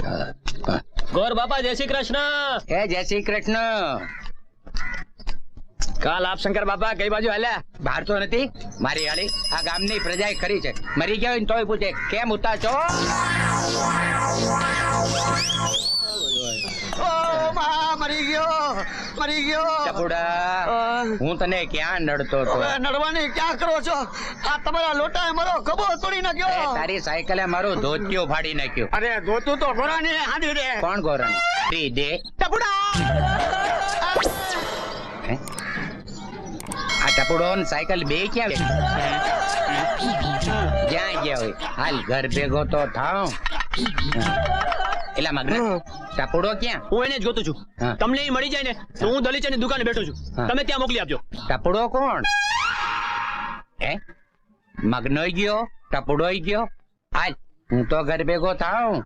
ગોર બાપા જય શ્રી કૃષ્ણ. એ જય શ્રી કૃષ્ણ. કાલ આપ શંકર બાપા કઈ બાજુ હાલ્યા? બહાર તો નથી. મારી હાલી આ ગામની પ્રજાએ ખરી છે. મરી ગયા હોય ને તોય પૂછે કેમ ઉતા છો. મરી ગયો ટપુડા, હું તને ક્યાં નડતો હતો? નડવાની ક્યાં કરો છો? આ તમારા લોટાએ મારો ખભો તોડી નાખ્યો. તારી સાયકલે મારું ધોતિયું ફાડી નાખ્યું. અરે ધોતું તો ઘોડાની હાંડી રે. કોણ ગોરણ? તી દે ટપુડા. હે? આ ટપુડો ને સાયકલ બે ક્યાં જ્યાં ગયા હોય હાલ ઘર ભેગો તો થાવ. એલા મગન, ટપુડો ક્યાં? હું એને જ ગોતું છું. હા. તમને એ મળી જાય ને તો હું દલીચાની દુકાને બેઠો છું. હા. તમે ત્યાં મોકલી આપજો. ટપુડો કોણ? હે? મગનોય ગયો, ટપુડોય ગયો. હાલ હું તો ઘર ભેગો થાવ.